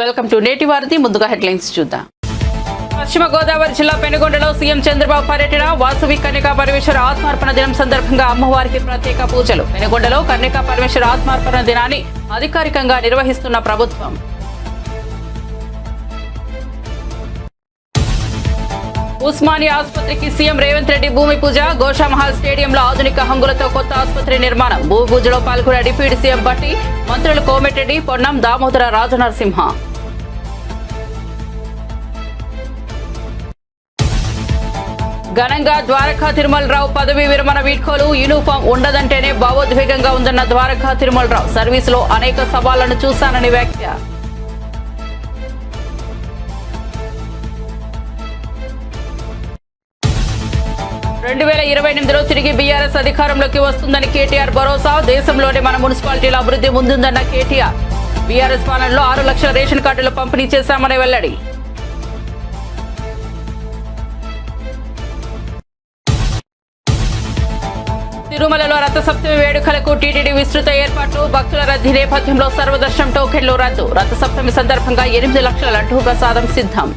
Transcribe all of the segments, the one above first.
Welcome to నేటి వారధి. ముందుగా హెడ్లైన్స్ చూద్దాం. పశ్చిమ గోదావరి జిల్లా పెనుగొండలో సీఎం చంద్రబాబు పర్యటన. వాసవి కన్యకా పరమేశ్వర ఆత్మార్పణ దినం సందర్భంగా అమ్మవారికి ప్రత్యేక పూజలు. పెనుగొండలో కన్యకా పరమేశ్వర ఆత్మార్పణ దినాన్ని అధికారికంగా నిర్వహిస్తున్న ప్రభుత్వం. ఉస్మానియా ఆసుపత్రికి సీఎం రేవంత్ రెడ్డి భూమి పూజ. గోషామహల్ స్టేడియంలో ఆధునిక హంగులతో కొత్త ఆసుపత్రి నిర్మాణం. భూమి పూజలో పాల్గొన్న డిప్యూటీ సీఎం భట్టి, మంత్రులు కోమటిరెడ్డి, పొన్నం, దామోదర రాజనరసింహ. ఘనంగా ద్వారకా తిరుమలరావు పదవీ విరమణ వీడ్కోలు. యూనిఫామ్ ఉండదంటేనే భావోద్వేగంగా ఉందన్న ద్వారకా తిరుమలరావు. సర్వీసులో అనేక సవాళ్లను చూశానని వ్యాఖ్య. రెండు 2028లో తిరిగి బీఆర్ఎస్ అధికారంలోకి వస్తుందని కేటీఆర్ భరోసా. దేశంలోనే మన మున్సిపాలిటీల అభివృద్ధి ముందుందన్న కేటీఆర్. బీఆర్ఎస్ పాలనలో 6 లక్షల రేషన్ కార్డులు పంపిణీ చేశామని వెల్లడి. తిరుమలలో రథసప్తమి వేడుకలకు టీటీడీ విస్తృత ఏర్పాట్లు. భక్తుల రద్దీ నేపథ్యంలో సర్వదర్శనం టోకెన్లు రద్దు. రథసప్తమి సందర్భంగా 8 లక్షల లడ్డూ ప్రసాదం సిద్ధం.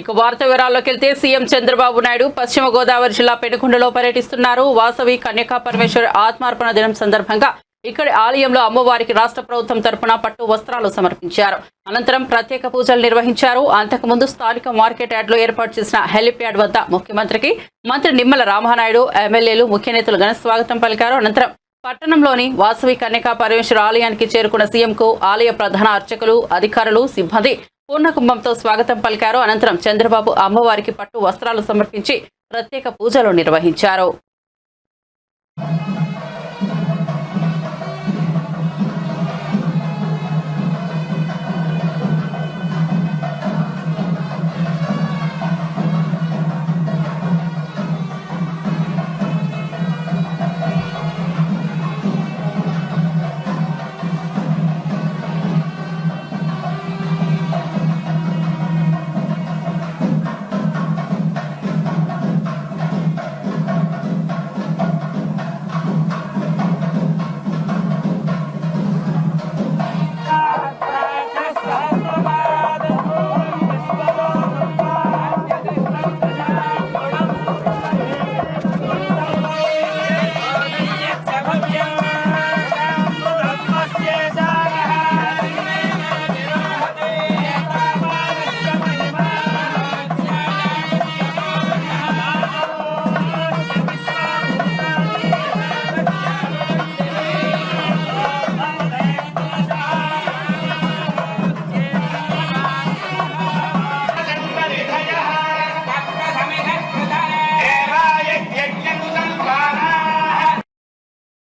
ఇక వార్త వివరాల్లోకి వెళ్తే సీఎం చంద్రబాబు నాయుడు పశ్చిమ గోదావరి జిల్లా పెనుగొండలో పర్యటిస్తున్నారు. వాసవి కన్యకా పరమేశ్వర ఆత్మార్పణ దినం సందర్భంగా ఇక్కడి ఆలయంలో అమ్మవారికి రాష్ట్ర ప్రభుత్వం తరపున పట్టు వస్త్రాలు సమర్పించారు. అనంతరం ప్రత్యేక పూజలు నిర్వహించారు. అంతకుముందు స్థానిక మార్కెట్ యార్డ్లో ఏర్పాటు చేసిన హెలిప్యాడ్ వద్ద ముఖ్యమంత్రికి మంత్రి నిమ్మల రామానాయుడు, ఎమ్మెల్యేలు, ముఖ్య నేతలు ఘన స్వాగతం పలికారు. అనంతరం పట్టణంలోని వాసవి కన్యకా పరమేశ్వర ఆలయానికి చేరుకున్న సీఎంకు ఆలయ ప్రధాన అర్చకులు, అధికారులు, సిబ్బంది పూర్ణకుంభంతో స్వాగతం పలికారు. అనంతరం చంద్రబాబు అమ్మవారికి పట్టు వస్త్రాలు సమర్పించి ప్రత్యేక పూజలు నిర్వహించారు.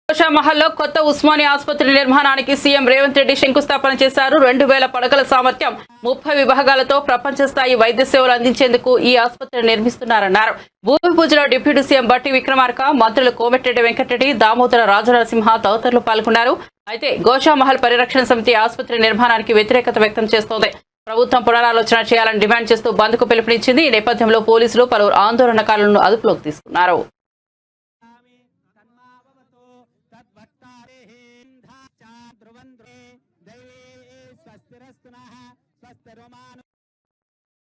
గోషామహల్లో కొత్త ఉస్మానియా ఆసుపత్రి నిర్మాణానికి సీఎం రేవంత్ రెడ్డి శంకుస్థాపన చేశారు. 2000 పడకల సామర్థ్యం, 30 విభాగాలతో ప్రపంచ స్థాయి వైద్య సేవలు అందించేందుకు ఈ ఆసుపత్రి నిర్మిస్తున్నారన్నారు. భూమి పూజలో డిప్యూటీ సీఎం భట్టి విక్రమార్క, మంత్రులు కోమటిరెడ్డి వెంకటరెడ్డి, దామోదర రాజనరసింహ తదితరులు పాల్గొన్నారు. అయితే గోషామహల్ పరిరక్షణ సమితి ఆసుపత్రి నిర్మాణానికి వ్యతిరేకత వ్యక్తం చేస్తోంది. ప్రభుత్వం పునరాలోచన చేయాలని డిమాండ్ చేస్తూ బంద్కు పిలుపునిచ్చింది. ఈ నేపథ్యంలో పోలీసులు పలువురు ఆందోళనకారులను అదుపులోకి తీసుకున్నారు.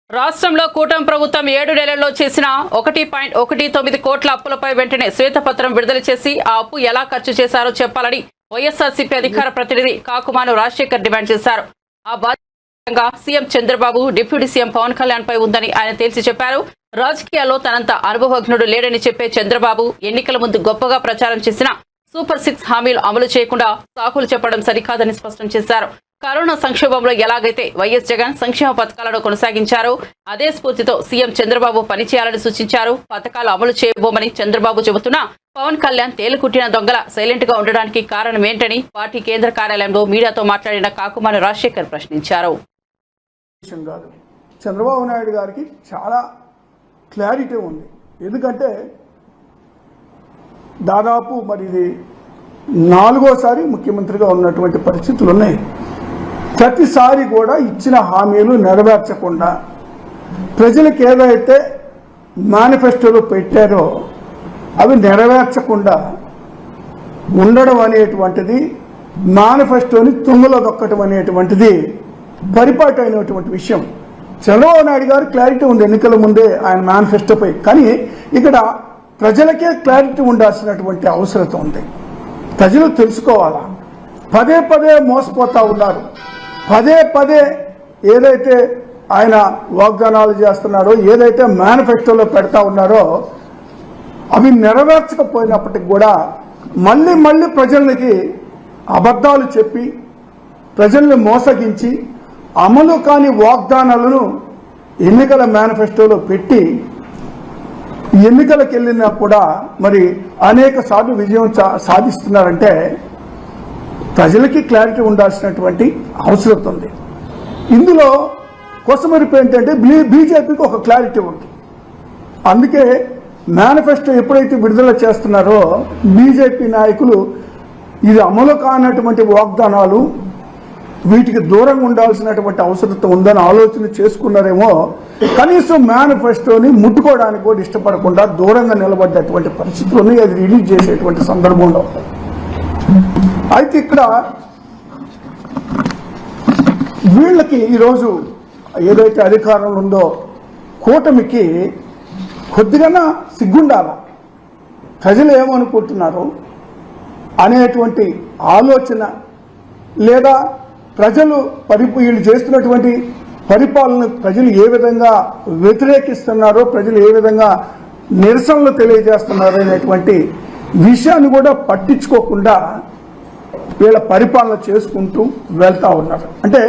రాష్ట్రంలో కూటమి ప్రభుత్వం 7 నెలల్లో చేసిన 1.19 కోట్ల అప్పులపై వెంటనే శ్వేతపత్రం విడుదల చేసి ఆ అప్పు ఎలా ఖర్చు చేశారో చెప్పాలని వైఎస్ఆర్సీపీ అధికార ప్రతినిధి కాకుమాను రాజశేఖర్ డిమాండ్ చేశారు. ఆ బాధ్యతగా CM Chandrababu, deputy CM Pawan Kalyan పై ఉందని ఆయన తేల్చి చెప్పారు. రాజకీయాల్లో తనంత అనుభవజ్ఞుడు లేడని చెప్పే చంద్రబాబు ఎన్నికల ముందు గొప్పగా ప్రచారం చేసిన సూపర్ 6 హామీలు అమలు చేయకుండా సాకులు చెప్పడం సరికాదని స్పష్టం చేశారు. కరోనా సంక్షోభంలో ఎలాగైతే వైఎస్ జగన్ సంక్షేమ పథకాలను కొనసాగించారో అదే స్ఫూర్తితో సీఎం చంద్రబాబు పనిచేయాలని సూచించారు. పథకాలు అమలు చేయబోమని చంద్రబాబు చెబుతున్నా పవన్ కళ్యాణ్ తేలుకుట్టిన దొంగల సైలెంట్ గా ఉండడానికి కారణం ఏంటని పార్టీ కేంద్ర కార్యాలయంలో మీడియాతో మాట్లాడిన కాకుమాను రాజశేఖర్ ప్రశ్నించారు. చంద్రబాబు నాయుడు గారికి చాలా క్లారిటీ ఉంది. ఎందుకంటే దాదాపు మరి ఇది 4వసారి ముఖ్యమంత్రిగా ఉన్నటువంటి పరిస్థితులు ఉన్నాయి. ప్రతిసారి కూడా ఇచ్చిన హామీలు నెరవేర్చకుండా ప్రజలకు ఏదైతే మేనిఫెస్టోలో పెట్టారో అవి నెరవేర్చకుండా ఉండడం అనేటువంటిది, మేనిఫెస్టోని తుంగలో దొక్కటం అనేటువంటిది పరిపాటి అయినటువంటి విషయం. చంద్రబాబు నాయుడు గారు క్లారిటీ ఉంది ఎన్నికల ముందే ఆయన మేనిఫెస్టోపై, కానీ ఇక్కడ ప్రజలకే క్లారిటీ ఉండాల్సినటువంటి అవసరం ఉంది. ప్రజలు తెలుసుకోవాలా. పదే పదే మోసపోతా ఉన్నారు. పదే పదే ఏదైతే ఆయన వాగ్దానాలు చేస్తున్నారో, ఏదైతే మేనిఫెస్టోలో పెడతా ఉన్నారో అవి నెరవేర్చకపోయినప్పటికి కూడా మళ్ళీ మళ్ళీ ప్రజలకి అబద్ధాలు చెప్పి ప్రజల్ని మోసగించి అమలు కాని వాగ్దానాలను ఎన్నికల మేనిఫెస్టోలో పెట్టి ఎన్నికలకు వెళ్ళినా కూడా మరి అనేక సార్లు విజయం సాధిస్తున్నారంటే ప్రజలకి క్లారిటీ ఉండాల్సినటువంటి అవసరం ఉంది. ఇందులో కొసమెరుపు ఏంటంటే బీజేపీకి ఒక క్లారిటీ ఉంది. అందుకే మేనిఫెస్టో ఎప్పుడైతే విడుదల చేస్తున్నారో బీజేపీ నాయకులు ఇది అమలు కానటువంటి వాగ్దానాలు, వీటికి దూరంగా ఉండాల్సినటువంటి అవసరం ఉందని ఆలోచన చేసుకున్నారేమో. కనీసం మేనిఫెస్టోని ముట్టుకోవడానికి కూడా ఇష్టపడకుండా దూరంగా నిలబడ్డటువంటి పరిస్థితులను అది రిలీజ్ చేసేటువంటి సందర్భంలో అయితే ఇక్కడ వీళ్ళకి ఈరోజు ఏదైతే అధికారంలో ఉందో కూటమికి కొద్దిగా సిగ్గుండాల. ప్రజలు ఏమనుకుంటున్నారు అనేటువంటి ఆలోచన, లేదా ప్రజలు వీళ్ళు చేస్తున్నటువంటి పరిపాలన ప్రజలు ఏ విధంగా వ్యతిరేకిస్తున్నారో, ప్రజలు ఏ విధంగా నిరసనలు తెలియజేస్తున్నారో అనేటువంటి విషయాన్ని కూడా పట్టించుకోకుండా వీళ్ళ పరిపాలన చేసుకుంటూ వెళ్తా ఉన్నారు. అంటే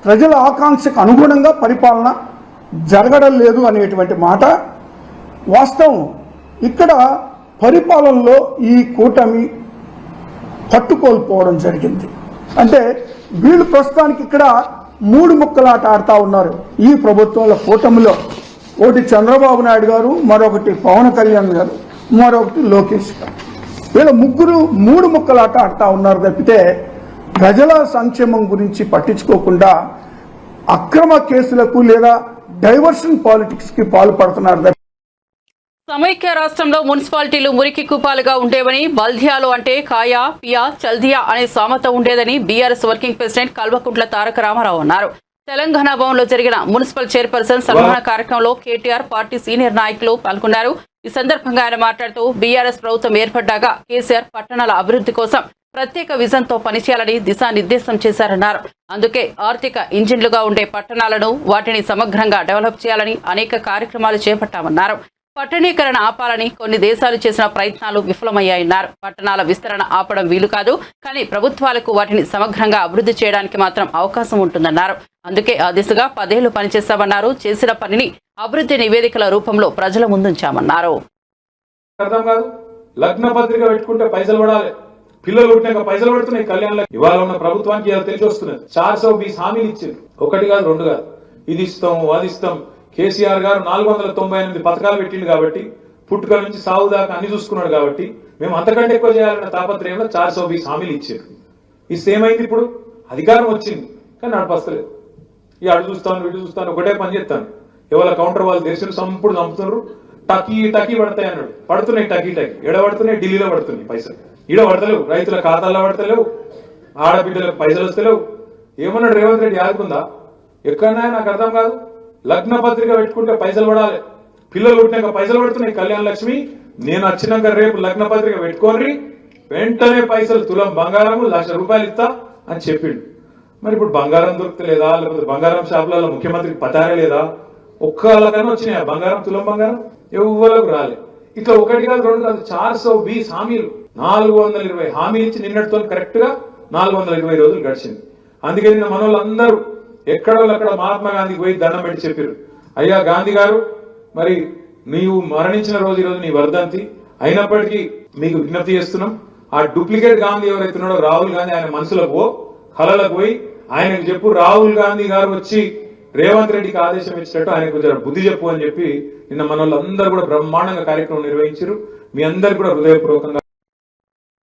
ప్రజల ఆకాంక్షకు అనుగుణంగా పరిపాలన జరగడం లేదు అనేటువంటి మాట వాస్తవం. ఇక్కడ పరిపాలనలో ఈ కూటమి పట్టుకోల్పోవడం జరిగింది. అంటే వీళ్ళు ప్రస్తుతానికి ఇక్కడ మూడు ముక్కలాట ఆడుతూ ఉన్నారు ఈ ప్రభుత్వంలో, కూటమిలో. ఒకటి చంద్రబాబు నాయుడు గారు, మరొకటి పవన్ కళ్యాణ్ గారు, మరొకటి లోకేష్ గారు. వీళ్ళ ముగ్గురు మూడు ముక్కలాట ఆడుతూ ఉన్నారు తప్పితే ప్రజల సంక్షేమం గురించి పట్టించుకోకుండా అక్రమ కేసులకు లేదా డైవర్షన్ పాలిటిక్స్ కి పాల్పడుతున్నారు. సమైక్య రాష్ట్రంలో మున్సిపాలిటీలు మురికి కూపాలుగా ఉండేవని, బల్దియాలు అంటే కాయా పియా చల్దియా అనే సామెత ఉండేదని BRS working president Kalvakuntla Taraka Ramarao అన్నారు. తెలంగాణ భవన్లో జరిగిన మున్సిపల్ చైర్పర్సన్ సన్మాన కార్యక్రమంలో కేటీఆర్ పార్టీ సీనియర్ నాయకులు పాల్గొన్నారు. ఈ సందర్భంగా ఆయన మాట్లాడుతూ బీఆర్ఎస్ ప్రభుత్వం ఏర్పడ్డాక కేసీఆర్ పట్టణాల అభివృద్ధి కోసం ప్రత్యేక విజన్తో పనిచేయాలని దిశానిర్దేశం చేశారన్నారు. అందుకే ఆర్థిక ఇంజిన్లుగా ఉండే పట్టణాలను, వాటిని సమగ్రంగా డెవలప్ చేయాలని అనేక కార్యక్రమాలు చేపట్టామన్నారు. పట్టణీకరణ ఆపాలని కొన్ని దేశాలు చేసిన ప్రయత్నాలు విఫలమయ్యాయన్నారు. పట్టణాల విస్తరణ ఆపడం వీలు కాదు, కానీ ప్రభుత్వాలకు వాటిని సమగ్రంగా అభివృద్ధి చేయడానికి మాత్రం అవకాశం ఉంటుందన్నారు. అందుకే ఆ దిశగా 10 ఏళ్లు పనిచేస్తామన్నారు. చేసిన పనిని అభివృద్ధి నివేదికల రూపంలో ప్రజల ముందుంచామన్నారు. అర్థం కాదు, లగ్న పత్రిక పెట్టుకుంటే పైసలు పడాలి, పిల్లలు పుట్టినాక పైసలు పడుతున్నాయి. కళ్యాణ్ ఇవాళ ఉన్న ప్రభుత్వానికి తెలిసి వస్తున్నది. 420 హామీలు ఇచ్చారు, 1 కాదు 2 కాదు. ఇది ఇస్తాం, అది ఇస్తాం. కేసీఆర్ గారు 498 పథకాలు పెట్టిండు కాబట్టి, పుట్టుక నుంచి సాగు దాకా అన్ని చూసుకున్నాడు కాబట్టి, మేము అంతకంటే ఎక్కువ చేయాలన్న తాపత్రయంలో 420 హామీలు ఇచ్చారు. ఇస్తే ఏమైంది? ఇప్పుడు అధికారం వచ్చింది కానీ నడపస్తలేదు. ఈ అడు చూస్తాను, ఇటు చూస్తాను, ఒకటే పని చేస్తాను. ఎవరి కౌంటర్ వాళ్ళు తెలిసిన సంపుడు చంపుతున్నారు. టకీ పడతాయి అన్నాడు. పడుతున్నాయి టకీ. ఎడ పడుతున్నాయి? ఢిల్లీలో పడుతున్నాయి పైసలు. ఈడ పడతలేవు, రైతుల ఖాతాల్లో పడతలేవు, ఆడబిడ్డలకు పైసలు వస్తలేవు. ఏమన్నాడు రేవంత్ రెడ్డి? ఆదుకుందా ఎక్కడన్నా? నాకు అర్థం కాదు. లగ్న పత్రిక పెట్టుకుంటే పైసలు పడాలి, పిల్లలు పుట్టినాక పైసలు పడుతున్నాయి. కళ్యాణ లక్ష్మి నేను వచ్చినాక రేపు లగ్న పత్రిక పెట్టుకోర్రి, వెంటనే పైసలు తులం బంగారం ₹1,00,000 ఇస్తా అని చెప్పిండు. మరి ఇప్పుడు బంగారం దొరుకుతలేదా? లేకపోతే బంగారం షాపులలో ముఖ్యమంత్రికి పతారే లేదా? ఒక్కళ్ళకన్నా వచ్చినాయా బంగారం, తులం బంగారం? ఎవ్వరకు రాలే. ఇట్లా 1 కాదు 2 కాదు, 420 హామీలు, 420 హామీలు ఇచ్చి నిన్నటితో కరెక్ట్ గా 420 రోజులు గడిచింది. అందుకే నిన్న మన వాళ్ళందరూ ఎక్కడోళ్ళక్కడ మహాత్మా గాంధీకి పోయి దండం పెట్టి చెప్పారు, అయ్యా గాంధీ గారు, మరి నీవు మరణించిన రోజు ఈరోజు నీ వర్ధంతి అయినప్పటికీ మీకు విజ్ఞప్తి చేస్తున్నాం. ఆ డూప్లికేట్ గాంధీ ఎవరైతే ఉన్నాడో రాహుల్ గాంధీ, ఆయన మనసులకు కళలకు పోయి ఆయనకు చెప్పు, రాహుల్ గాంధీ గారు వచ్చి రేవంత్ రెడ్డికి ఆదేశం ఇచ్చినట్టు ఆయనకు కొంచెం బుద్ధి చెప్పు అని చెప్పి నిన్న మన వాళ్ళందరూ కూడా బ్రహ్మాండంగా కార్యక్రమం నిర్వహించారు. మీ అందరు కూడా హృదయపూర్వకంగా.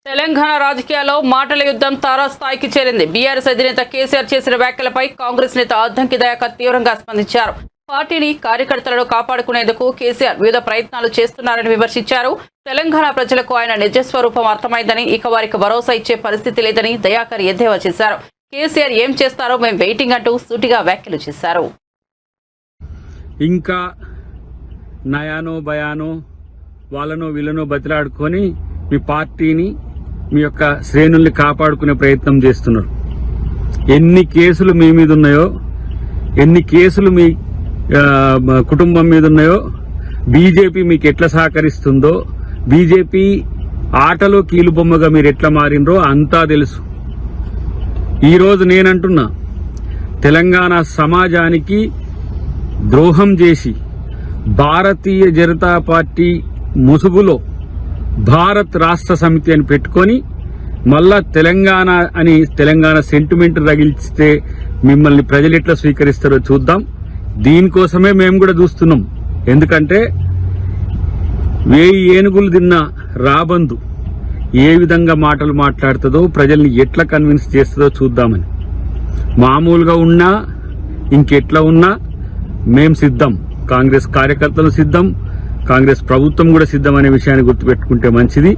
తెలంగాణ రాజకీయాల్లో మాటల యుద్ధం తారాస్థాయికి చేరింది. బీఆర్ఎస్ అధినేత కేసీఆర్ చేసిన వ్యాఖ్యలపై కాంగ్రెస్ నేత అద్దంకి దయాకర్ తీవ్రంగా స్పందించారు. పార్టీని కార్యకర్తలను కాపాడుకునేందుకు కేసీఆర్ వివిధ ప్రయత్నాలు చేస్తున్నారని విమర్శించారు. తెలంగాణ ప్రజలకు ఆయన నిజస్వరూపం అర్థమైందని, ఇక వారికి భరోసా ఇచ్చే పరిస్థితి లేదని దయాకర్ ఎద్దేవా చేశారు. కేసీఆర్ ఏం చేస్తారో మేము వెయిటింగ్ అంటూ సూటిగా వ్యాఖ్యలు చేశారు. ఇంకా నయానో భయానో వాళ్ళనో వీళ్ళనో బతిలాడుకొని మీ పార్టీని మీ యొక్క శ్రేణుల్ని కాపాడుకునే ప్రయత్నం చేస్తున్నారు. ఎన్ని కేసులు మీ మీద ఉన్నాయో, ఎన్ని కేసులు మీ కుటుంబం మీద ఉన్నాయో, బీజేపీ మీకు ఎట్లా సహకరిస్తుందో, బీజేపీ ఆటలో కీలుబొమ్మగా మీరు ఎట్లా మారినరో అంతా తెలుసు. ఈరోజు నేనంటున్నా, తెలంగాణ సమాజానికి ద్రోహం చేసి భారతీయ జనతా పార్టీ ముసుగులో భారత్ రాష్ట్ర సమితి అని పెట్టుకొని మళ్ళా తెలంగాణ అని తెలంగాణ సెంటిమెంట్ తగిలిస్తే మిమ్మల్ని ప్రజలు ఎట్లా స్వీకరిస్తారో చూద్దాం. దీనికోసమే మేము కూడా చూస్తున్నాం. ఎందుకంటే 1000 ఏనుగులు తిన్న రాబందు ఏ విధంగా మాటలు మాట్లాడుతుందో, ప్రజల్ని ఎట్లా కన్విన్స్ చేస్తుందో చూద్దామని. మామూలుగా ఉన్నా ఇంకెట్లా ఉన్నా మేం సిద్ధం, కాంగ్రెస్ కార్యకర్తలు సిద్ధం, కాంగ్రెస్ ప్రభుత్వం కూడా సిద్ధం అనే విషయాన్ని గుర్తుపెట్టుకుంటే మంచిది.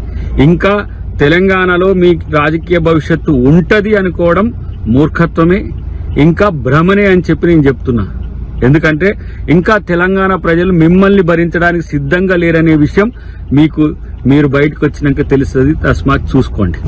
ఇంకా తెలంగాణలో మీ రాజకీయ భవిష్యత్తు ఉంటది అనుకోవడం మూర్ఖత్వమే, ఇంకా భ్రమనే అని చెప్పి నేను చెప్తున్నా. ఎందుకంటే ఇంకా తెలంగాణ ప్రజలు మిమ్మల్ని భరించడానికి సిద్ధంగా లేరనే విషయం మీరు బయటకు వచ్చినాక తెలుస్తుంది. తస్మాత్ చూసుకోండి.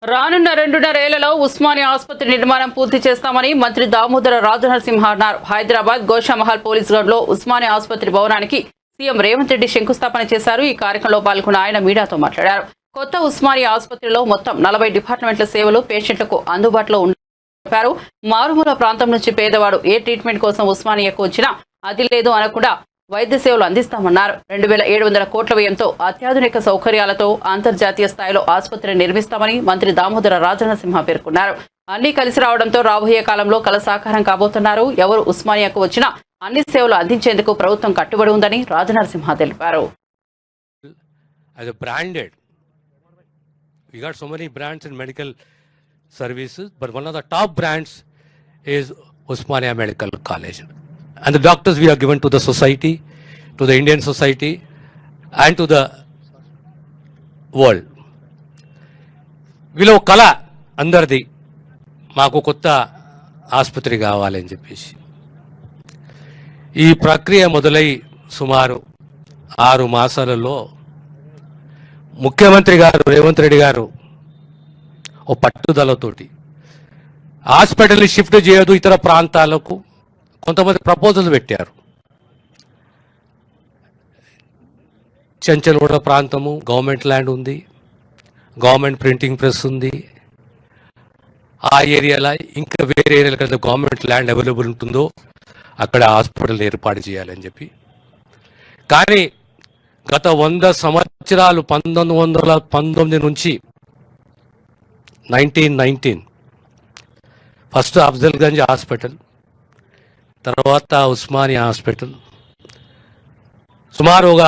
రానున్న 2.5 ఏళ్లలో ఉస్మానియా ఆసుపత్రి నిర్మాణం పూర్తి చేస్తామని మంత్రి దామోదర రాజనరసింహ అన్నారు. హైదరాబాద్ గోషామహల్ పోలీస్ గ్రౌండ్ లో ఉస్మానియా ఆసుపత్రి భవనానికి సీఎం రేవంత్ రెడ్డి శంకుస్థాపన చేశారు. ఈ కార్యక్రమంలో పాల్గొన్న ఆయన మీడియాతో మాట్లాడారు. కొత్త ఉస్మానియా ఆసుపత్రిలో మొత్తం 40 డిపార్ట్మెంట్ల సేవలు పేషెంట్లకు అందుబాటులో చెప్పారు. మారుమూల ప్రాంతం నుంచి పేదవాడు ఏ ట్రీట్మెంట్ కోసం ఉస్మానియాకు వచ్చినా అది లేదు అనకుండా వైద్య సేవలు అందిస్తామన్నారు. 2700 కోట్ల వ్యయంతో అత్యాధునిక సౌకర్యాలతో అంతర్జాతీయ స్థాయిలో ఆసుపత్రి నిర్మిస్తామని మంత్రి దామోదర రాజనరసింహ పేర్కొన్నారు. అన్ని కలిసి రావడంతో రాబోయే కాలంలో కల సాకారం కాబోతున్నారు. ఎవరు ఉస్మానియాకు వచ్చినా అన్ని సేవలు అందించేందుకు ప్రభుత్వం కట్టుబడి ఉందని రాజనరసింహ తెలిపారు. As a branded, we got so many brands in medical services, but one of the top brands is Usmania Medical College. And the doctors we are given to the society, to the Indian society, and to the world. వీళ్ళ కళ అందరిది, మాకు కొత్త ఆసుపత్రి కావాలని చెప్పేసి. ఈ ప్రక్రియ మొదలై సుమారు 6 మాసాలలో ముఖ్యమంత్రి గారు రేవంత్ రెడ్డి గారు ఓ పట్టుదలతోటి హాస్పిటల్ని షిఫ్ట్ చేయదు ఇతర ప్రాంతాలకు కొంతమంది ప్రపోజల్ పెట్టారు. చెంచల్గూడ ప్రాంతము గవర్నమెంట్ ల్యాండ్ ఉంది, గవర్నమెంట్ ప్రింటింగ్ ప్రెస్ ఉంది. ఆ ఏరియాలో ఇంకా వేరే ఏరియాలో కదా గవర్నమెంట్ ల్యాండ్ అవైలబుల్ ఉంటుందో అక్కడ హాస్పిటల్ ఏర్పాటు చేయాలని చెప్పి. కానీ గత 100 సంవత్సరాలు 1919 నుంచి 1919 ఫస్ట్ అఫ్జల్గంజ్ హాస్పిటల్, తర్వాత ఉస్మానియా హాస్పిటల్, సుమారు ఒక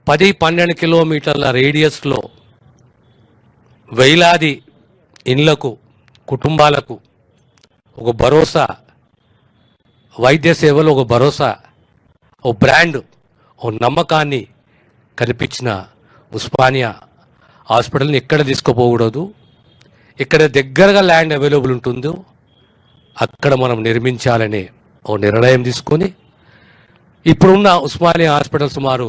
10-12 కిలోమీటర్ల రేడియస్లో వేలాది ఇండ్లకు కుటుంబాలకు ఒక భరోసా, వైద్య సేవలు ఒక భరోసా, ఓ బ్రాండ్, ఓ నమ్మకాన్ని కనిపించిన ఉస్మానియా హాస్పిటల్ని ఎక్కడ తీసుకుపోకూడదు, ఇక్కడ దగ్గరగా ల్యాండ్ అవైలబుల్ ఉంటుందో అక్కడ మనం నిర్మించాలనే ఓ నిర్ణయం తీసుకొని ఇప్పుడున్న ఉస్మానియా హాస్పిటల్ సుమారు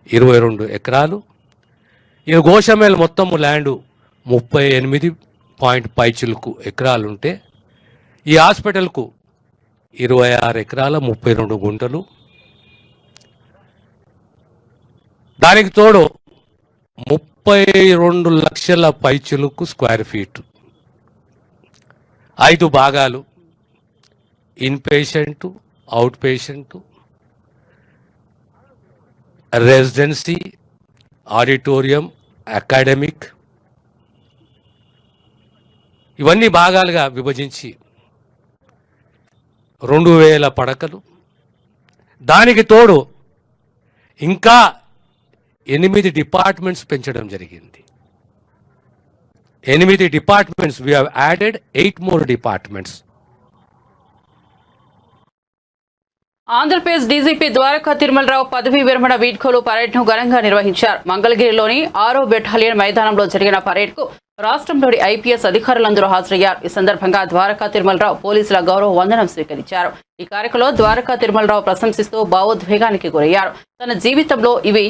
22 ఎకరాలు. ఈ గోషామహల్ మొత్తం ల్యాండ్ 38.5 ఎకరాలు ఉంటే ఈ హాస్పిటల్కు 26 ఎకరాల 32 గుంటలు. దానికి తోడు 32 లక్షల పైచులకు స్క్వేర్ ఫీట్, 5 భాగాలు, in patient, out patient, residency, auditorium, academic, ఇవన్నీ భాగాలుగా విభజించి 2000 పడకలు. దానికి తోడు ఇంకా 8 డిపార్ట్మెంట్స్ పెంచడం జరిగింది. 8 departments, we have added 8 more departments. Andhra Pradesh DGP Dwaraka Tirumala Rao పదవీ విరమణ వీడ్కోలు పరేడ్ను ఘనంగా నిర్వహించారు. మంగళగిరిలోని 6వ బెటాలియన్ మైదానంలో జరిగిన పరేడ్కు రాష్ట్రంలోని ఐపీఎస్ అధికారులందరూ హాజరయ్యారు. ఈ సందర్భంగా ద్వారకా తిరుమలరావు పోలీసుల గౌరవ వందనం స్వీకరించారు. ఈ కార్యక్రమంలో ద్వారకా తిరుమలరావు ప్రశంసిస్తూ భావోద్వేగానికి గురయ్యారు. తన జీవితంలో ఇవి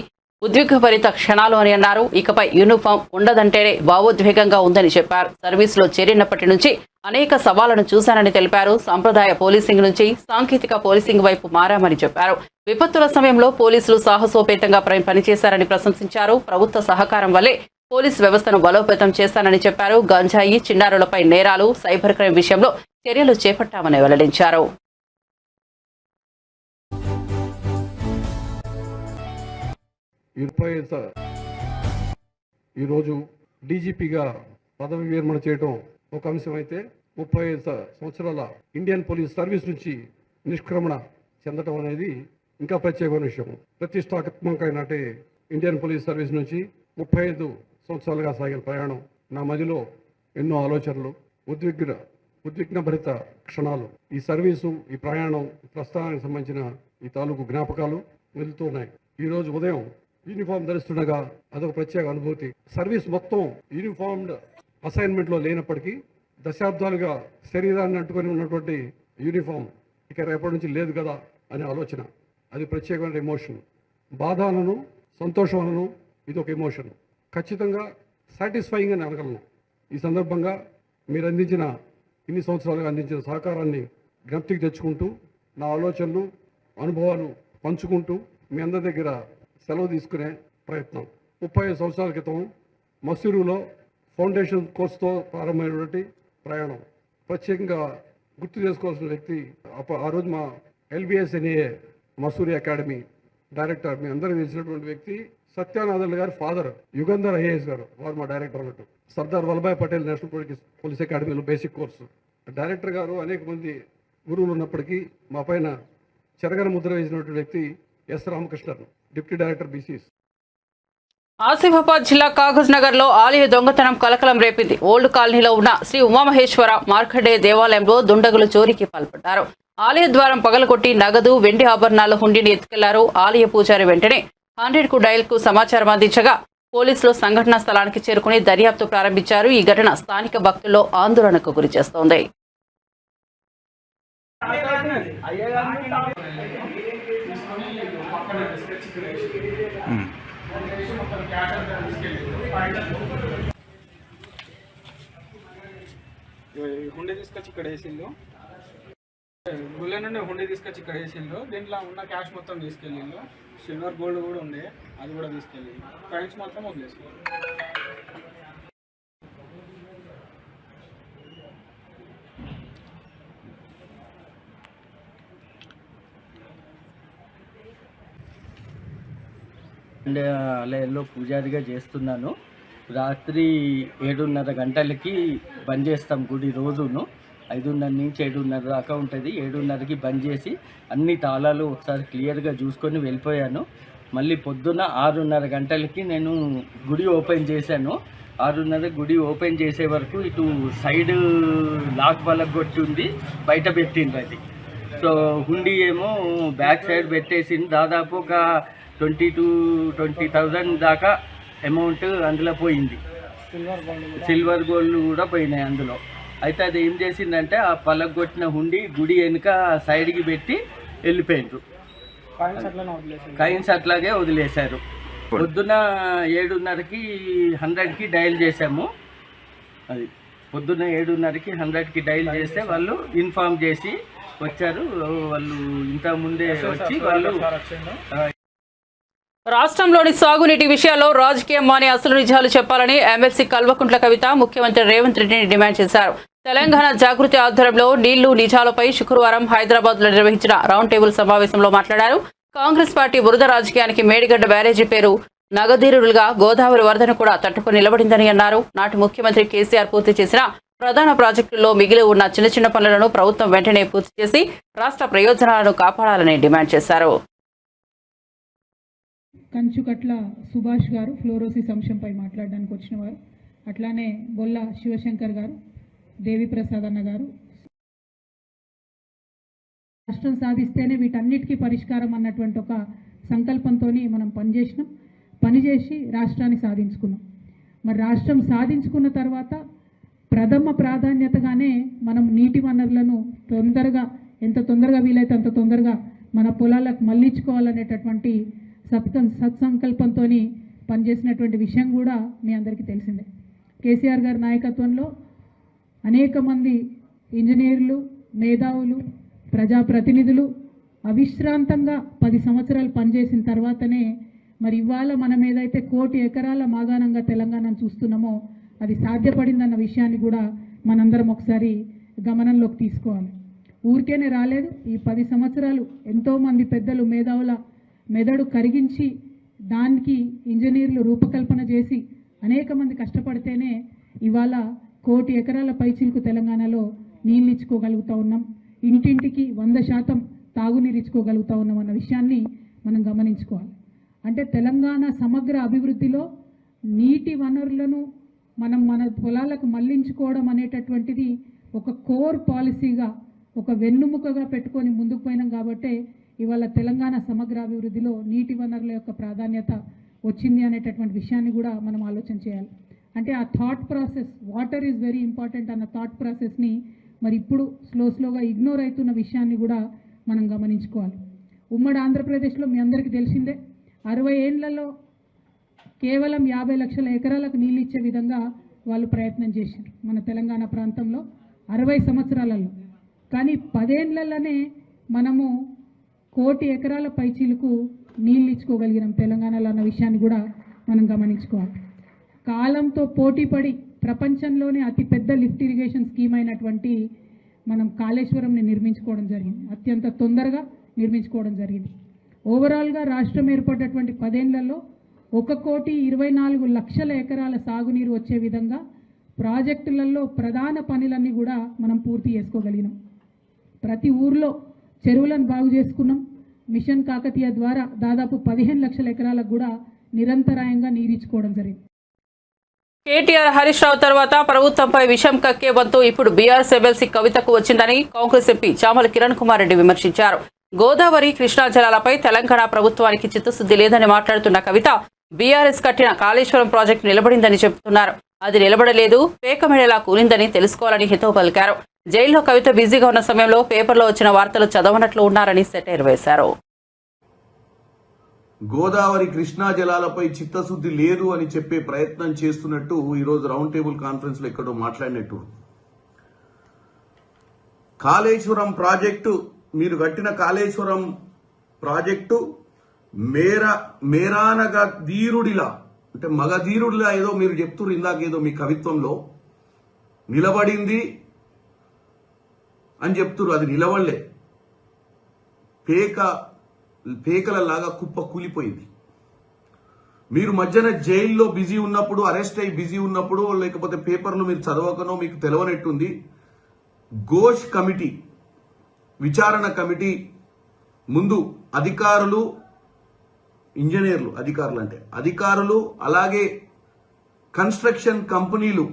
ఉద్విగ్నభరిత క్షణాలు అని అన్నారు. ఇకపై యూనిఫామ్ ఉండదంటేనే భావోద్వేగంగా ఉందని చెప్పారు. సర్వీసులో చేరినప్పటి నుంచి అనేక సవాళ్లను చూశానని తెలిపారు. సాంప్రదాయ పోలీసింగ్ నుంచి సాంకేతిక పోలీసింగ్ వైపు మారామని చెప్పారు. విపత్తుల సమయంలో పోలీసులు సాహసోపేతంగా పనిచేశారని ప్రశంసించారు. ప్రభుత్వ సహకారం వల్లే పోలీసు వ్యవస్థను బలోపేతం చేస్తానని చెప్పారు. గంజాయి, చిన్నారులపై నేరాలు, సైబర్ క్రైమ్ విషయంలో చర్యలు చేపట్టామని వెల్లడించారు. ఈరోజు డీజీపీగా పదవి విరమణ చేయడం ఒక అంశం అయితే 35 సంవత్సరాల ఇండియన్ పోలీస్ సర్వీస్ నుంచి నిష్క్రమణ చెందడం అనేది ఇంకా ప్రత్యేకమైన విషయం. ప్రతిష్టాత్మకమైన ఇండియన్ పోలీస్ సర్వీస్ నుంచి 35 సంవత్సరాలుగా సాగిన ప్రయాణం నా మదిలో ఎన్నో ఆలోచనలు, ఉద్విగ్నభరిత క్షణాలు, ఈ సర్వీసు, ఈ ప్రయాణం, ప్రస్థానానికి సంబంధించిన ఈ తాలూకు జ్ఞాపకాలు వెళ్తున్నాయి. ఈరోజు ఉదయం యూనిఫామ్ ధరిస్తుండగా అదొక ప్రత్యేక అనుభూతి. సర్వీస్ మొత్తం యూనిఫామ్డ్ అసైన్మెంట్లో లేనప్పటికీ దశాబ్దాలుగా శరీరాన్ని అంటుకొని ఉన్నటువంటి యూనిఫామ్ ఇక రేపటి నుంచి లేదు కదా అనే ఆలోచన, అది ప్రత్యేకమైన ఎమోషన్. బాధలను, సంతోషాలను ఇది ఒక ఎమోషన్. ఖచ్చితంగా సాటిస్ఫైయింగ్ అని అనగలను. ఈ సందర్భంగా మీరు అందించిన ఇన్ని సంవత్సరాలుగా అందించిన సహకారాన్ని జ్ఞప్తికి తెచ్చుకుంటూ, నా ఆలోచనలు, అనుభవాలు పంచుకుంటూ మీ అందరి దగ్గర సెలవు తీసుకునే ప్రయత్నం. 35 సంవత్సరాల క్రితం మసూరులో ఫౌండేషన్ కోర్సుతో ప్రారంభమైనటువంటి ప్రయాణం. ప్రత్యేకంగా గుర్తు చేసుకోవాల్సిన వ్యక్తి ఆ రోజు మా LBSNA మసూరి అకాడమీ డైరెక్టర్, మీ అందరికీ తెలిసినటువంటి వ్యక్తి సత్యానందన్ గారి ఫాదర్ యుగంధర్ IAS గారు, వారు మా డైరెక్టర్ అన్నట్టు. సర్దార్ వల్లభాయ్ పటేల్ నేషనల్ పోలీస్ అకాడమీలో బేసిక్ కోర్సు డైరెక్టర్ గారు. అనేక మంది గురువులు ఉన్నప్పటికీ మా పైన చెరగన ముద్ర వేసినటువంటి వ్యక్తి S. Ramakrishnan, deputy director BCS. Asifabad జిల్లా కాగజ్ నగర్ లో ఆలయ దొంగతనం కలకలం రేపింది. ఓల్డ్ కాలనీలో ఉన్న శ్రీ ఉమామహేశ్వర మార్కండేయ దేవాలయంలో దుండగులు చోరీకి పాల్పడ్డారు. ఆలయ ద్వారం పగలగొట్టి నగదు, వెండి ఆభరణాల హుండీని ఎత్తుకెళ్లారు. ఆలయ పూజారి వెంటనే 100 డయల్ కు సమాచారం అందించగా పోలీసులు సంఘటనా స్థలానికి చేరుకుని దర్యాప్తు ప్రారంభించారు. ఈ ఘటన స్థానిక భక్తుల్లో ఆందోళనకు గురి చేస్తోంది. హుండీ తీసుకొచ్చి ఇక్కడ వేసిండు, గుళ్ళ నుండి హుండీ తీసుకొచ్చి ఇక్కడ వేసిండు. దీంట్లో ఉన్న క్యాష్ మొత్తం తీసుకెళ్ళిండు. సిల్వర్ గోల్డ్ కూడా ఉండే, అది కూడా తీసుకెళ్ళిండు. కాయిన్స్ మొత్తం వదిలేసిండు. ఆలయంలో పూజారిగా చేస్తున్నాను. రాత్రి 7:30 గంటలకి బంద్ చేస్తాం గుడి. రోజును 5:30 నుంచి 7:30 దాకా ఉంటుంది. 7:30కి బంద్ చేసి అన్ని తాళాలు ఒకసారి క్లియర్గా చూసుకొని వెళ్ళిపోయాను. మళ్ళీ పొద్దున్న 6:30 గంటలకి నేను గుడి ఓపెన్ చేశాను. 6:30 గుడి ఓపెన్ చేసే వరకు ఇటు సైడ్ లాక్ పలగొట్టి ఉంది, బయట పెట్టిండ్రు అది. సో హుండీ ఏమో బ్యాక్ సైడ్ పెట్టేసింది. దాదాపు ఒక 20,000 దాకా అమౌంట్ అందులో పోయింది. సిల్వర్ గోల్డ్ కూడా పోయినాయి అందులో. అయితే అది ఏం చేసిందంటే ఆ పలగొట్టిన హుండీ గుడి వెనుక సైడ్కి పెట్టి వెళ్ళిపోయిండ్రు. కాయిన్స్ అట్లాగే వదిలేశారు. పొద్దున 7:30కి 100కి డయల్ చేశాము. అది పొద్దున్న 7:30కి 100కి డయల్ చేస్తే వాళ్ళు ఇన్ఫార్మ్ చేసి వచ్చారు. వాళ్ళు ఇంత ముందే వచ్చి వాళ్ళు రాష్ట్రంలోని సాగునీటి విషయాల్లో రాజకీయం మాని అసలు నిజాలు చెప్పాలని ఎమ్మెల్సీ కల్వకుంట్ల కవిత ముఖ్యమంత్రి రేవంత్ రెడ్డిని డిమాండ్ చేశారు. తెలంగాణ జాగృతి ఆధ్వర్యంలో నీళ్లు నిజాలపై శుక్రవారం హైదరాబాద్ లో నిర్వహించిన రౌండ్ టేబుల్ సమావేశంలో మాట్లాడారు. కాంగ్రెస్ పార్టీ బురద రాజకీయానికి మేడిగడ్డ బ్యారేజీ పేరు నగదీరులుగా గోదావరి వరదను కూడా తట్టుకుని నిలబడిందని అన్నారు. నాటి ముఖ్యమంత్రి కేసీఆర్ పూర్తి చేసిన ప్రధాన ప్రాజెక్టుల్లో మిగిలి ఉన్న చిన్న చిన్న పనులను ప్రభుత్వం వెంటనే పూర్తి చేసి రాష్ట్ర ప్రయోజనాలను కాపాడాలని డిమాండ్ చేశారు. కంచుకట్ల సుభాష్ గారు ఫ్లోరోసిస్ అంశంపై మాట్లాడడానికి వచ్చిన వారు, అట్లానే గొల్ల శివశంకర్ గారు, దేవి ప్రసాద్ అన్న గారు, రాష్ట్రం సాధిస్తేనే వీటన్నిటికీ పరిష్కారం అన్నటువంటి ఒక సంకల్పంతో మనం పనిచేసి రాష్ట్రాన్ని సాధించుకున్నాం. మరి రాష్ట్రం సాధించుకున్న తర్వాత ప్రథమ ప్రాధాన్యతగానే మనం నీటి వనరులను ఎంత తొందరగా వీలైతే అంత తొందరగా మన పొలాలకు మళ్లించుకోవాలనేటటువంటి సత్సంకల్పంతో పనిచేసినటువంటి విషయం కూడా మీ అందరికీ తెలిసిందే. కేసీఆర్ గారి నాయకత్వంలో అనేక మంది ఇంజనీర్లు, మేధావులు, ప్రజాప్రతినిధులు అవిశ్రాంతంగా 10 సంవత్సరాలు పనిచేసిన తర్వాతనే మరి ఇవాళ మనం ఏదైతే 1 కోటి ఎకరాల మాగాణంగా తెలంగాణను చూస్తున్నామో అది సాధ్యపడిందన్న విషయాన్ని కూడా మనందరం ఒకసారి గమనంలోకి తీసుకోవాలి. ఊరికేనే రాలేదు. ఈ 10 సంవత్సరాలు ఎంతోమంది పెద్దలు, మేధావుల మెదడు కరిగించి దానికి ఇంజనీర్లు రూపకల్పన చేసి అనేక మంది కష్టపడితేనే ఇవాళ 1 కోటి ఎకరాల పైచిలకు తెలంగాణలో నీళ్ళు ఇచ్చుకోగలుగుతూ ఉన్నాం. ఇంటింటికి 100% తాగునీరు ఇచ్చుకోగలుగుతూ ఉన్నాం అన్న విషయాన్ని మనం గమనించుకోవాలి. అంటే తెలంగాణ సమగ్ర అభివృద్ధిలో నీటి వనరులను మనం మన పొలాలకు మళ్లించుకోవడం అనేటటువంటిది ఒక కోర్ పాలసీగా, ఒక వెన్నుముకగా పెట్టుకొని ముందుకు పోయినాం. కాబట్టే ఇవాళ తెలంగాణ సమగ్ర అభివృద్ధిలో నీటి వనరుల యొక్క ప్రాధాన్యత వచ్చింది అనేటటువంటి విషయాన్ని కూడా మనం ఆలోచన చేయాలి. అంటే ఆ thought process, water is very important అన్న థాట్ ప్రాసెస్ని మరి ఇప్పుడు స్లోగా ఇగ్నోర్ అవుతున్న విషయాన్ని కూడా మనం గమనించుకోవాలి. ఉమ్మడి ఆంధ్రప్రదేశ్లో మీ అందరికీ తెలిసిందే 60 ఏళ్లలో కేవలం 50 లక్షల ఎకరాలకు నీళ్ళు ఇచ్చే విధంగా వాళ్ళు ప్రయత్నం చేశారు మన తెలంగాణ ప్రాంతంలో 60 సంవత్సరాలలో. కానీ 10 ఏళ్లలోనే మనము 1 కోటి ఎకరాల పైచీలకు నీళ్ళు ఇచ్చుకోగలిగినాం తెలంగాణలో అన్న విషయాన్ని కూడా మనం గమనించుకోవాలి. కాలంతో పోటీపడి ప్రపంచంలోనే అతిపెద్ద లిఫ్ట్ ఇరిగేషన్ స్కీమ్ అయినటువంటి మనం కాళేశ్వరంని నిర్మించుకోవడం జరిగింది. అత్యంత తొందరగా నిర్మించుకోవడం జరిగింది. ఓవరాల్గా రాష్ట్రం ఏర్పడినటువంటి 10 ఏళ్లలో 1,24,00,000 ఎకరాల సాగునీరు వచ్చే విధంగా ప్రాజెక్టులలో ప్రధాన పనులన్నీ కూడా మనం పూర్తి చేసుకోగలిగినాం. ప్రతి ఊర్లో చెరువులను బాగు చేసుకున్నాం. మిషన్ కాకతీయ ద్వారా దాదాపు 15 లక్షల ఎకరాలకు కూడా నిరంతరాయంగా నీరిచ్చుకోవడం జరిగింది. కేటీఆర్, హరీష్ రావు తర్వాత ప్రభుత్వంపై విషం కక్కే వంతు ఇప్పుడు బీఆర్ఎస్ ఎమ్మెల్సీ కవితకు వచ్చిందని కాంగ్రెస్ ఎంపీ చామల కిరణ్ కుమార్ రెడ్డి విమర్శించారు. గోదావరి, కృష్ణా జలాలపై తెలంగాణ ప్రభుత్వానికి చిత్తశుద్ధి లేదని మాట్లాడుతున్న కవిత బీఆర్ఎస్ కట్టిన కాళేశ్వరం ప్రాజెక్టు నిలబడిందని చెబుతున్నారు. అది నిలబడలేదు, పేకమేడలా కూలిందని తెలుసుకోవాలని హితవు పలికారు. జైల్లో కవిత బిజీగా ఉన్న సమయంలో పేపర్లో వచ్చిన వార్తలు చదవనట్లు ఉన్నారని సెటైర్ వేశారు. గోదావరి, కృష్ణా జలాలపై చిత్తశుద్ధి లేదు అని చెప్పే ప్రయత్నం చేస్తున్నట్టు ఈరోజు రౌండ్ టేబుల్ కాన్ఫరెన్స్ లో ఎక్కడో మాట్లాడినట్టు. కాళేశ్వరం ప్రాజెక్టు, మీరు కట్టిన కాళేశ్వరం ప్రాజెక్టు మేరానగా ధీరుడిలా, అంటే మగధీరుడిలా ఏదో మీరు చెప్తున్నారు ఇందాకేదో మీ కవిత్వంలో నిలబడింది అని చెప్తున్నారు. అది నిలబడలే, పేకలలాగా కుప్ప కూలిపోయింది. మీరు మధ్యన జైల్లో బిజీ ఉన్నప్పుడు, అరెస్ట్ అయ్యి బిజీ ఉన్నప్పుడు, లేకపోతే పేపర్లు మీరు చదవకనో మీకు తెలవనట్టుంది, ఘోష్ కమిటీ, విచారణ కమిటీ ముందు అధికారులు, ఇంజనీర్లు, అధికారులు అలాగే కన్స్ట్రక్షన్ కంపెనీలు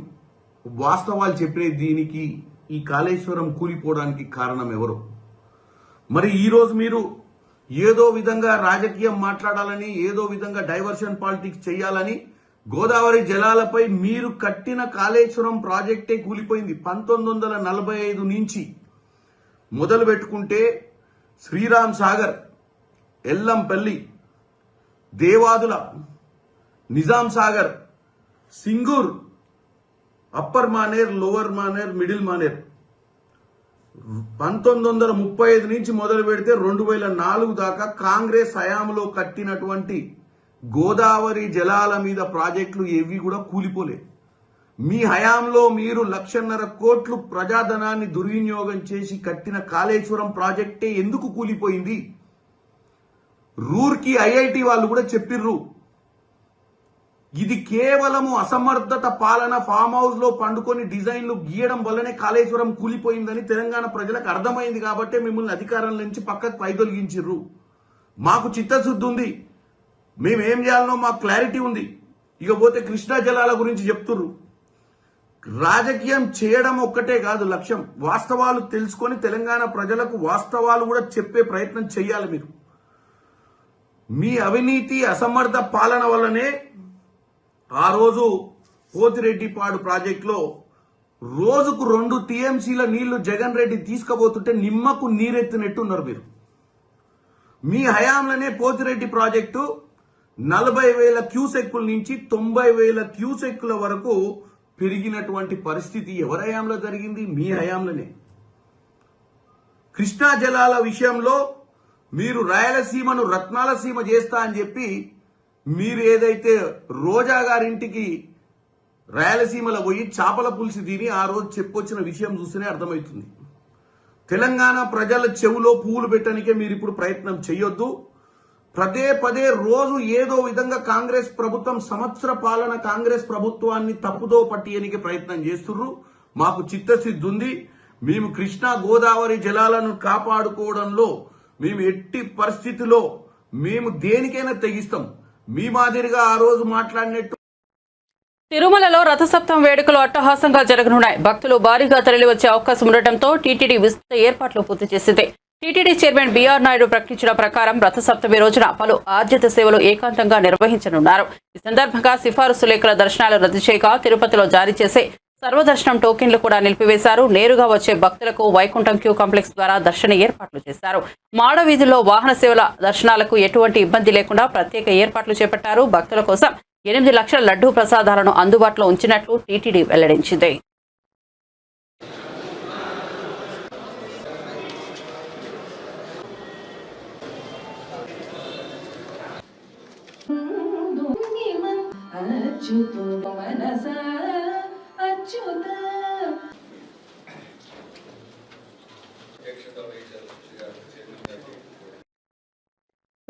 వాస్తవాలు చెప్పిన దీనికి, ఈ కాళేశ్వరం కూలిపోవడానికి కారణం ఎవరు? మరి ఈరోజు మీరు ఏదో విధంగా రాజకీయం మాట్లాడాలని, ఏదో విధంగా డైవర్షన్ పాలిటిక్స్ చేయాలని గోదావరి జలాలపై మీరు కట్టిన కాళేశ్వరం ప్రాజెక్టే కూలిపోయింది. 1945 నుంచి మొదలు పెట్టుకుంటే Sriram Sagar, Yellampalli, Devadula, Nizam Sagar, Singur, upper Maner, lower Maner, middle Maner 1935 నుంచి మొదలు పెడితే 2004 దాకా కాంగ్రెస్ హయాంలో కట్టినటువంటి గోదావరి జలాల మీద ప్రాజెక్టులు ఏవి కూడా కూలిపోలే. మీ హయాంలో మీరు 1,50,000 కోట్లు ప్రజాధనాన్ని దుర్వినియోగం చేసి కట్టిన కాళేశ్వరం ప్రాజెక్టే ఎందుకు కూలిపోయింది? రూర్కీ ఐఐటి వాళ్ళు కూడా చెప్పిర్రు, ఇది కేవలము అసమర్థత పాలన, ఫామ్ హౌస్ లో పండుకొని డిజైన్లు గీయడం వల్లనే కాళేశ్వరం కూలిపోయిందని తెలంగాణ ప్రజలకు అర్థమైంది. కాబట్టి మిమ్మల్ని అధికారం నుంచి పక్కకు పైదొలిగించిర్రు. మాకు చిత్తశుద్ధి ఉంది, మేమేం చేయాలనో మాకు క్లారిటీ ఉంది. ఇకపోతే కృష్ణా జలాల గురించి చెప్తుర్రు. రాజకీయం చేయడం ఒక్కటే కాదు లక్ష్యం, వాస్తవాలు తెలుసుకొని తెలంగాణ ప్రజలకు వాస్తవాలు కూడా చెప్పే ప్రయత్నం చేయాలి. మీరు మీ అవినీతి అసమర్థ పాలన వల్లనే ఆ రోజు పోతిరెడ్డిపాడు ప్రాజెక్టులో రోజుకు 2 టీఎంసీల నీళ్లు జగన్ రెడ్డి తీసుకుపోతుంటే నిమ్మకు నీరెత్తినట్టున్నారు మీరు. మీ హయాంలోనే పోతిరెడ్డి ప్రాజెక్టు 40,000 క్యూసెక్కుల నుంచి 90,000 క్యూసెక్కుల వరకు పెరిగినటువంటి పరిస్థితి ఎవరి హయాంలో జరిగింది? మీ హయాంలోనే. కృష్ణా జలాల విషయంలో మీరు రాయలసీమను రత్నాల సీమ చేస్తా అని చెప్పి మీరు ఏదైతే రోజా గారింటికి రాయలసీమలో పోయి చేపల పులుసు తిని ఆ రోజు చెప్పొచ్చిన విషయం చూస్తేనే అర్థమవుతుంది. తెలంగాణ ప్రజల చెవులో పువ్వులు పెట్టడానికే మీరు ఇప్పుడు ప్రయత్నం చేయొద్దు. పదే రోజు ఏదో విధంగా కాంగ్రెస్ ప్రభుత్వం సంవత్సర పాలన కాంగ్రెస్ ప్రభుత్వాన్ని తప్పుదో పట్టియనికి ప్రయత్నం చేస్తున్నారు. మాకు చిత్తశుద్ధి ఉంది. మేము కృష్ణా గోదావరి జలాలను కాపాడుకోవడంలో మేము ఎట్టి పరిస్థితిలో మేము దేనికైనా తెగిస్తాం. మీ మాదిరిగా ఆ రోజు మాట్లాడినట్టు తిరుమలలో రథసప్తం వేడుకలు అట్టహాసంగా జరగనున్నాయి. భక్తులు భారీగా తరలివచ్చే అవకాశం ఉండటంతో టీటీడీ విస్తృత ఏర్పాట్లు పూర్తి చేసింది. టీటీడీ చైర్మన్ బీఆర్ నాయుడు ప్రకటించిన ప్రకారం రథసప్తమి రోజున పలు ఆర్జిత సేవలు ఏకాంతంగా నిర్వహించనున్నారు. ఈ సందర్భంగా సిఫారసు లేఖల దర్శనాలు రద్దు చేయగా తిరుపతిలో జారీ చేసే సర్వదర్శనం టోకెన్లు కూడా నిలిపివేశారు. నేరుగా వచ్చే భక్తులకు వైకుంఠం క్యూ కాంప్లెక్స్ ద్వారా దర్శన ఏర్పాట్లు చేశారు. మాడ వీధుల్లో వాహన సేవల దర్శనాలకు ఎటువంటి ఇబ్బంది లేకుండా ప్రత్యేక ఏర్పాట్లు చేపట్టారు. భక్తుల కోసం 8 లక్షల లడ్డూ ప్రసాదాలను అందుబాటులో ఉంచినట్లు టీటీడీ వెల్లడించింది.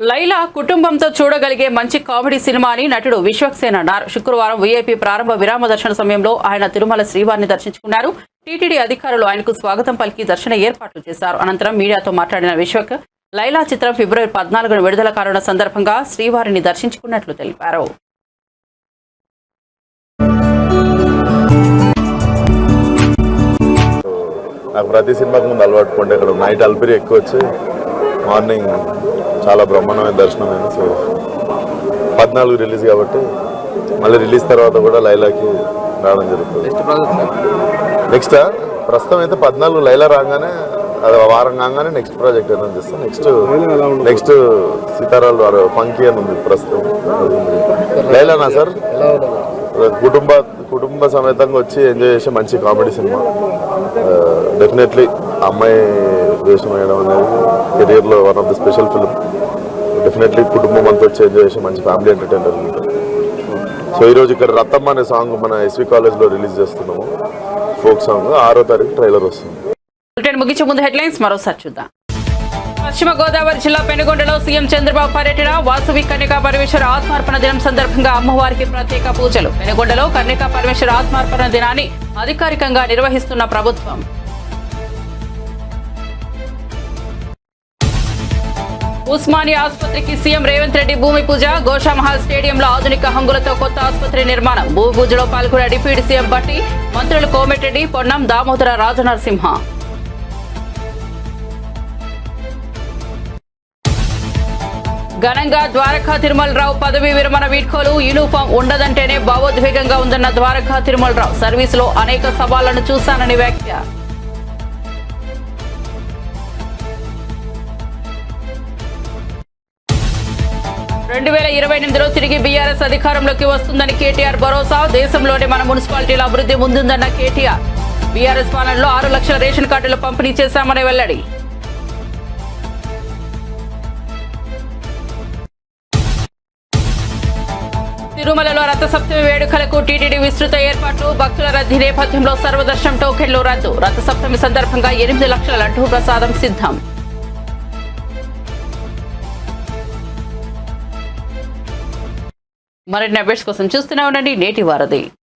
లైలా కుటుంబంతో చూడగలిగే మంచి కామెడీ సినిమా అని నటుడు విశ్వక్సేన్ అన్నారు. శుక్రవారం వీఐపీ ప్రారంభ విరామ దర్శన సమయంలో ఆయన తిరుమల శ్రీవారిని దర్శించుకున్నారు. టీటీడీ అధికారులు ఆయనకు స్వాగతం పలికి దర్శన ఏర్పాట్లు చేశారు. అనంతరం మీడియాతో మాట్లాడిన విశ్వక్ లైలా చిత్రం ఫిబ్రవరి 14న విడుదల కానున్న సందర్భంగా శ్రీవారిని దర్శించుకున్నట్లు తెలిపారు. నాకు ప్రతి సినిమాకి ముందు అలవాటు పండి ఇక్కడ నైట్ అల్పిరి ఎక్కువ వచ్చి మార్నింగ్ చాలా బ్రహ్మాండమైన దర్శనం అయింది. సో 14 రిలీజ్ కాబట్టి మళ్ళీ రిలీజ్ తర్వాత కూడా లైలాకి రావడం జరుగుతుంది. నెక్స్ట్ ప్రస్తుతం అయితే 14 లైలా రాగానే అది వారం కాగానే నెక్స్ట్ ప్రాజెక్ట్ ఏదైనా చేస్తాం. నెక్స్ట్ సీతారాలు పంకీ అని ఉంది ప్రస్తుతం. లైలానా సార్ కుటుంబ సమేతంగా వచ్చి ఎంజాయ్ చేసే మంచి కామెడీ సినిమా. డెఫినెట్లీ అమ్మాయి వేషం వేయడం అనేది కెరీర్లో one of the special film. Definitely కుటుంబం అంతా వచ్చి ఎంజాయ్ చేసే మంచి ఫ్యామిలీ ఎంటర్టైనర్ ఉంటుంది. సో ఈరోజు ఇక్కడ రత్తమ్మ అనే సాంగ్ మన ఎస్వి కాలేజ్లో రిలీజ్ చేస్తున్నాము. ఫోక్ సాంగ్ 6వ తారీఖు ట్రైలర్ వస్తుంది. ముగించే ముందు హెడ్లైన్స్ మరోసారి చూద్దాం. పశ్చిమ గోదావరి జిల్లా పెనుగొండలో సీఎం చంద్రబాబు పర్యటన. వాసవి కన్యకా పరమేశ్వర ఆత్మార్పణ దినం సందర్భంగా అమ్మవారికి ప్రత్యేక పూజలు. పెనుగొండలో కన్యకా పరమేశ్వర ఆత్మార్పణ దినాన్ని అధికారికంగా నిర్వహిస్తున్న ప్రభుత్వం. ఉస్మానియా ఆసుపత్రికి సీఎం రేవంత్ రెడ్డి భూమి పూజ. గోషామహల్ స్టేడియంలో ఆధునిక హంగులతో కొత్త ఆసుపత్రి నిర్మాణం. భూమి పూజలో పాల్గొన్న డిప్యూటీ సీఎం భట్టి, మంత్రులు కోమటిరెడ్డి, పొన్నం, దామోదర రాజనరసింహ. ఘనంగా ద్వారకా తిరుమలరావు పదవీ విరమణ వీడ్కోలు. యూనిఫామ్ ఉండదంటేనే భావోద్వేగంగా ఉందన్న ద్వారకా తిరుమలరావు. సర్వీసులో అనేక సవాళ్లను చూశానని వ్యాఖ్య. రెండు 2028లో తిరిగి బీఆర్ఎస్ అధికారంలోకి వస్తుందని కేటీఆర్ భరోసా. దేశంలోనే మన మున్సిపాలిటీల అభివృద్ధి ముందుందన్న కేటీఆర్. బీఆర్ఎస్ పాలనలో 6 లక్షల రేషన్ కార్డులు పంపిణీ చేశామని వెల్లడి. తిరుమలలో రథసప్తమి వేడుకలకు టీటీడీ విస్తృత ఏర్పాట్లు. భక్తుల రద్దీ నేపథ్యంలో సర్వదర్శనం టోకెన్లు రద్దు. రథసప్తమి సందర్భంగా 8 లక్షల లడ్డూ ప్రసాదం సిద్ధం. మరిన్ని అప్డేట్స్ కోసం చూస్తూనే ఉండండి నేటి వారధి.